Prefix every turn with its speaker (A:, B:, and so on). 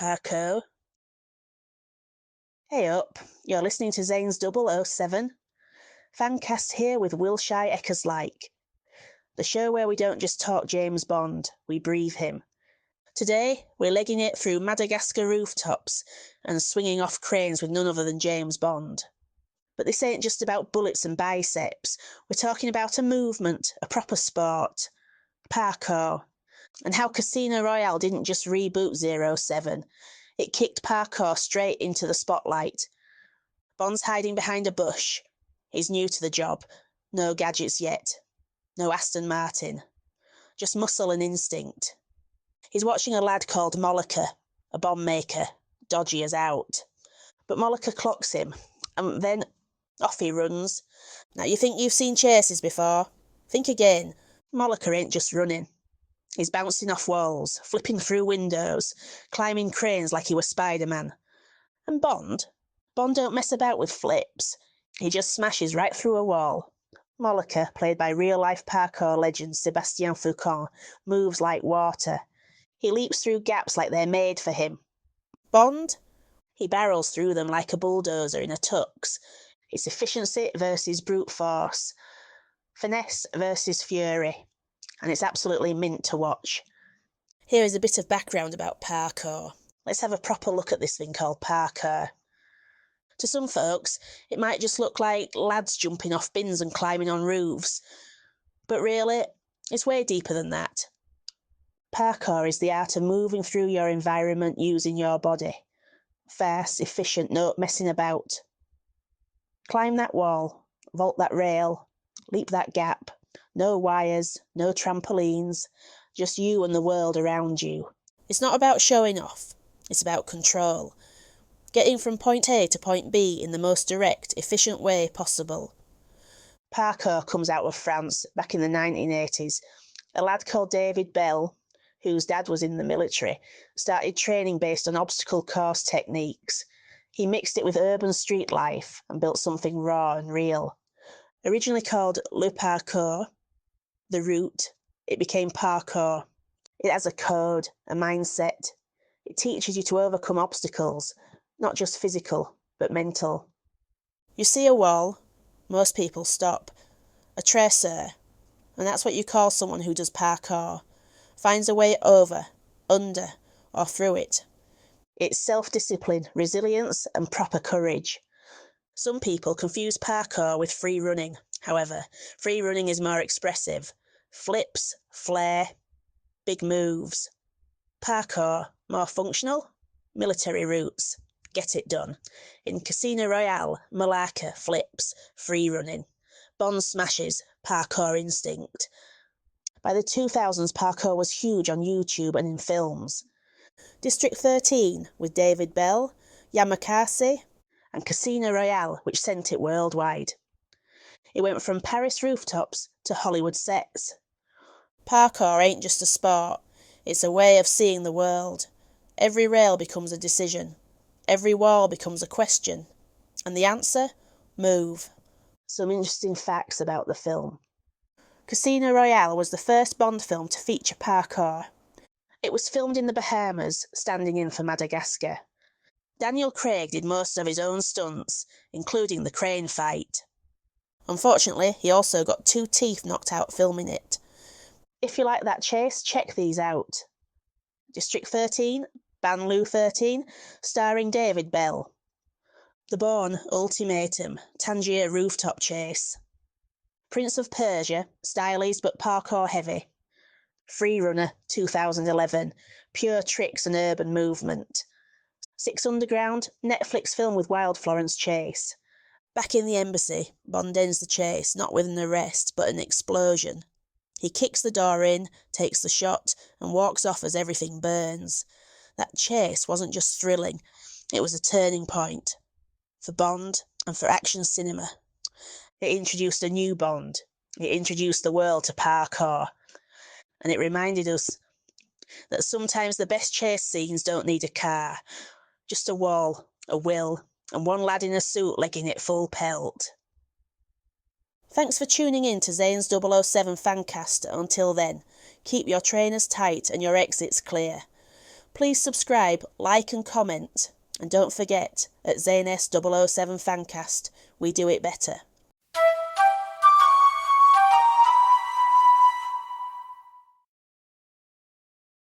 A: Parkour. Hey up, you're listening to Zains007Fancast here with Wilshire Eckerslike, the show where we don't just talk James Bond, we breathe him. Today, we're legging it through Madagascar rooftops and swinging off cranes with none other than James Bond. But this ain't just about bullets and biceps, we're talking about a movement, a proper sport, parkour, and how Casino Royale didn't just reboot 07, it kicked parkour straight into the spotlight. Bond's hiding behind a bush. He's new to the job. No gadgets yet. No Aston Martin. Just muscle and instinct. He's watching a lad called Molliker, a bomb maker, dodgy as out. But Molliker clocks him, and then off he runs. Now you think you've seen chases before? Think again. Molliker ain't just running. He's bouncing off walls, flipping through windows, climbing cranes like he was Spider-Man. And Bond don't mess about with flips. He just smashes right through a wall. Molliker, played by real-life parkour legend Sébastien Foucan, moves like water. He leaps through gaps like they're made for him. Bond? He barrels through them like a bulldozer in a tux. It's efficiency versus brute force. Finesse versus fury. And it's absolutely mint to watch. Here is a bit of background about parkour. Let's have a proper look at this thing called parkour. To some folks, it might just look like lads jumping off bins and climbing on roofs. But really, it's way deeper than that. Parkour is the art of moving through your environment using your body. Fast, efficient, no messing about. Climb that wall, vault that rail, leap that gap. No wires, no trampolines, just you and the world around you. It's not about showing off, it's about control. Getting from point A to point B in the most direct, efficient way possible. Parkour comes out of France back in the 1980s. A lad called David Bell, whose dad was in the military, started training based on obstacle course techniques. He mixed it with urban street life and built something raw and real. Originally called Le Parkour, the route, it became parkour. It has a code, a mindset. It teaches you to overcome obstacles, not just physical, but mental. You see a wall, most people stop. A traceur, and that's what you call someone who does parkour, finds a way over, under, or through it. It's self-discipline, resilience, and proper courage. Some people confuse parkour with free running. However, free running is more expressive. Flips, flair, big moves. Parkour, more functional, military routes. Get it done. In Casino Royale, Malacca, flips, free running. Bond smashes, parkour instinct. By the 2000s, parkour was huge on YouTube and in films. District 13 with David Bell, Yamakasi, and Casino Royale, which sent it worldwide. It went from Paris rooftops to Hollywood sets. Parkour ain't just a sport, it's a way of seeing the world. Every rail becomes a decision. Every wall becomes a question. And the answer? Move. Some interesting facts about the film. Casino Royale was the first Bond film to feature parkour. It was filmed in the Bahamas, standing in for Madagascar. Daniel Craig did most of his own stunts, including the crane fight. Unfortunately, he also got 2 teeth knocked out filming it. If you like that chase, check these out. District 13, Banlieue 13, starring David Bell. The Bourne Ultimatum, Tangier rooftop chase. Prince of Persia, stylish but parkour heavy. Free Runner 2011, pure tricks and urban movement. 6 Underground, Netflix film with Wild Florence chase. Back in the embassy, Bond ends the chase, not with an arrest, but an explosion. He kicks the door in, takes the shot, and walks off as everything burns. That chase wasn't just thrilling, it was a turning point. For Bond, and for action cinema. It introduced a new Bond. It introduced the world to parkour. And it reminded us that sometimes the best chase scenes don't need a car. Just a wall, a will, and one lad in a suit legging it full pelt. Thanks for tuning in to Zains007 Fancast. Until then, keep your trainers tight and your exits clear. Please subscribe, like and comment. And don't forget, at Zains007Fancast, we do it better.